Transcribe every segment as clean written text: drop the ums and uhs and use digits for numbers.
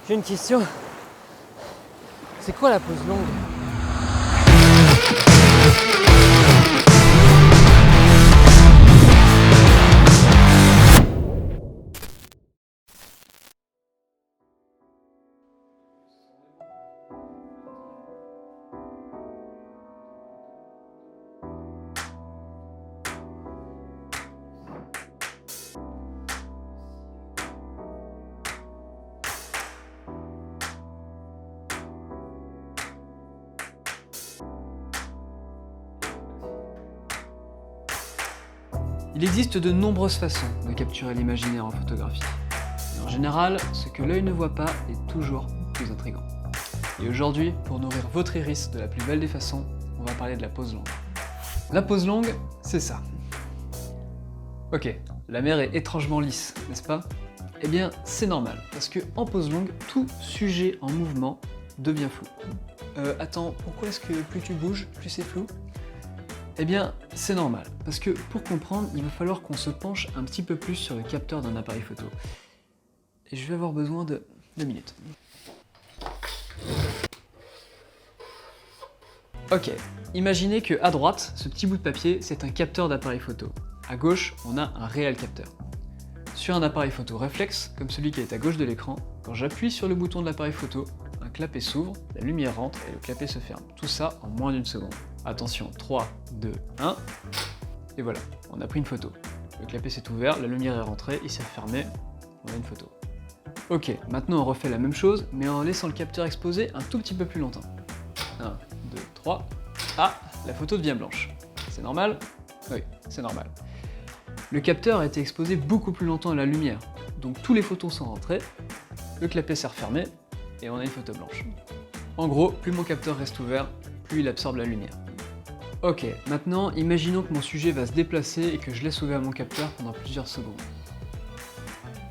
J'ai une question. C'est quoi la pose longue? Il existe de nombreuses façons de capturer l'imaginaire en photographie. Et en général, ce que l'œil ne voit pas est toujours plus intriguant. Et aujourd'hui, pour nourrir votre iris de la plus belle des façons, on va parler de la pose longue. La pose longue, c'est ça. Ok, la mer est étrangement lisse, n'est-ce pas? Eh bien, c'est normal, parce que en pose longue, tout sujet en mouvement devient flou. Attends, pourquoi est-ce que plus tu bouges, plus c'est flou? Eh bien, c'est normal, parce que pour comprendre, il va falloir qu'on se penche un petit peu plus sur le capteur d'un appareil photo. Et je vais avoir besoin de 2 minutes. Ok, imaginez que à droite, ce petit bout de papier, c'est un capteur d'appareil photo. À gauche, on a un réel capteur. Sur un appareil photo réflexe, comme celui qui est à gauche de l'écran, quand j'appuie sur le bouton de l'appareil photo, un clapet s'ouvre, la lumière rentre et le clapet se ferme. Tout ça en moins d'une seconde. Attention, 3, 2, 1, et voilà, on a pris une photo. Le clapet s'est ouvert, la lumière est rentrée, il s'est fermé, on a une photo. Ok, maintenant on refait la même chose, mais en laissant le capteur exposé un tout petit peu plus longtemps. 1, 2, 3, ah, la photo devient blanche. C'est normal? Oui, c'est normal. Le capteur a été exposé beaucoup plus longtemps à la lumière, donc tous les photons sont rentrés, le clapet s'est refermé, et on a une photo blanche. En gros, plus mon capteur reste ouvert, plus il absorbe la lumière. Ok, maintenant, imaginons que mon sujet va se déplacer et que je laisse ouvert mon capteur pendant plusieurs secondes.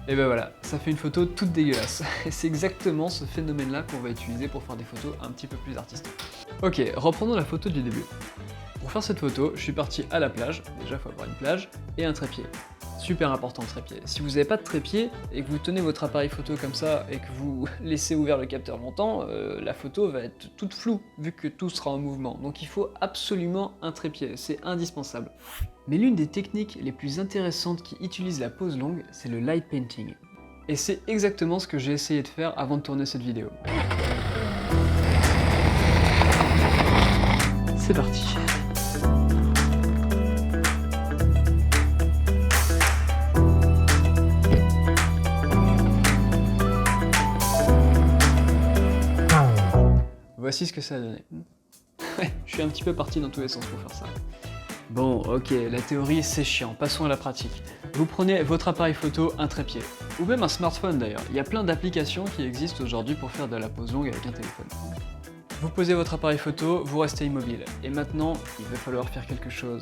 Et ben voilà, ça fait une photo toute dégueulasse. Et c'est exactement ce phénomène-là qu'on va utiliser pour faire des photos un petit peu plus artistiques. Ok, reprenons la photo du début. Pour faire cette photo, je suis parti à la plage, déjà il faut avoir une plage, et un trépied. Super important le trépied. Si vous n'avez pas de trépied et que vous tenez votre appareil photo comme ça et que vous laissez ouvert le capteur longtemps, la photo va être toute floue vu que tout sera en mouvement. Donc il faut absolument un trépied, c'est indispensable. Mais l'une des techniques les plus intéressantes qui utilise la pose longue, c'est le light painting. Et c'est exactement ce que j'ai essayé de faire avant de tourner cette vidéo. C'est parti. Voici ce que ça a donné. Ouais, je suis un petit peu parti dans tous les sens pour faire ça. Bon, ok, la théorie c'est chiant, passons à la pratique. Vous prenez votre appareil photo, un trépied, ou même un smartphone d'ailleurs. Il y a plein d'applications qui existent aujourd'hui pour faire de la pose longue avec un téléphone. Vous posez votre appareil photo, vous restez immobile. Et maintenant, il va falloir faire quelque chose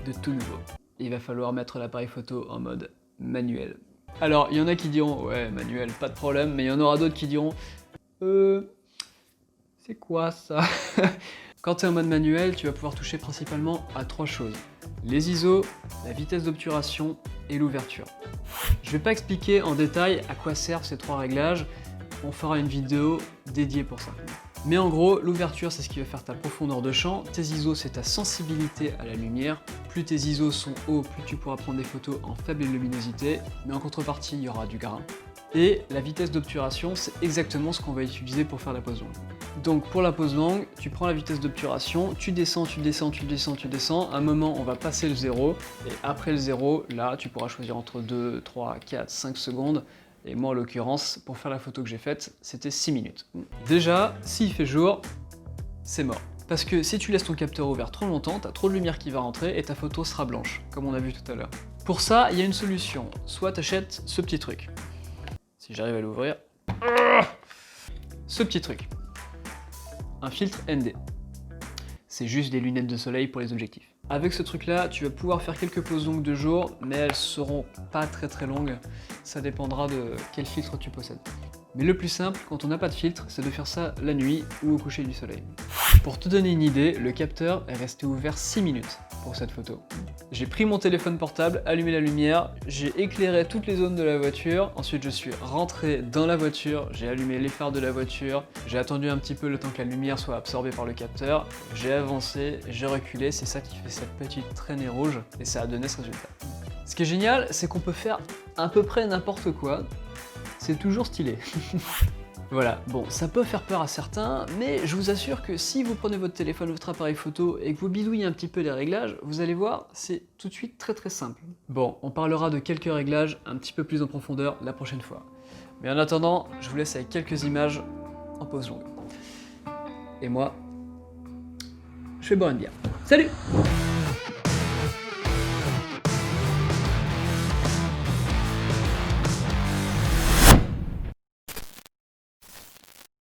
de tout nouveau. Il va falloir mettre l'appareil photo en mode manuel. Alors, il y en a qui diront, ouais, manuel, pas de problème, mais il y en aura d'autres qui diront, c'est quoi ça? Quand tu es en mode manuel, tu vas pouvoir toucher principalement à 3 choses. Les ISO, la vitesse d'obturation et l'ouverture. Je vais pas expliquer en détail à quoi servent ces 3 réglages, on fera une vidéo dédiée pour ça. Mais en gros, l'ouverture c'est ce qui va faire ta profondeur de champ, tes ISO c'est ta sensibilité à la lumière, plus tes ISO sont hauts, plus tu pourras prendre des photos en faible luminosité, mais en contrepartie il y aura du grain. Et la vitesse d'obturation, c'est exactement ce qu'on va utiliser pour faire la pose longue. Donc pour la pose longue, tu prends la vitesse d'obturation, tu descends, tu descends, tu descends, tu descends, à un moment on va passer le 0, et après le 0, là tu pourras choisir entre 2, 3, 4, 5 secondes, et moi en l'occurrence, pour faire la photo que j'ai faite, c'était 6 minutes. Déjà, s'il fait jour, c'est mort. Parce que si tu laisses ton capteur ouvert trop longtemps, t'as trop de lumière qui va rentrer et ta photo sera blanche, comme on a vu tout à l'heure. Pour ça, il y a une solution, soit t'achètes ce petit truc. Si j'arrive à l'ouvrir. Ce petit truc. Un filtre ND. C'est juste des lunettes de soleil pour les objectifs. Avec ce truc là, tu vas pouvoir faire quelques poses longues de jour, mais elles seront pas très longues. Ça dépendra de quel filtre tu possèdes. Mais le plus simple, quand on n'a pas de filtre, c'est de faire ça la nuit ou au coucher du soleil. Pour te donner une idée, le capteur est resté ouvert 6 minutes pour cette photo. J'ai pris mon téléphone portable, allumé la lumière, j'ai éclairé toutes les zones de la voiture, ensuite je suis rentré dans la voiture, j'ai allumé les phares de la voiture, j'ai attendu un petit peu le temps que la lumière soit absorbée par le capteur, j'ai avancé, j'ai reculé, c'est ça qui fait cette petite traînée rouge, et ça a donné ce résultat. Ce qui est génial, c'est qu'on peut faire à peu près n'importe quoi, c'est toujours stylé. Voilà, bon, ça peut faire peur à certains, mais je vous assure que si vous prenez votre téléphone, votre appareil photo et que vous bidouillez un petit peu les réglages, vous allez voir, c'est tout de suite très simple. Bon, on parlera de quelques réglages un petit peu plus en profondeur la prochaine fois. Mais en attendant, je vous laisse avec quelques images en pause longue. Et moi, je vais boire une bière. Salut!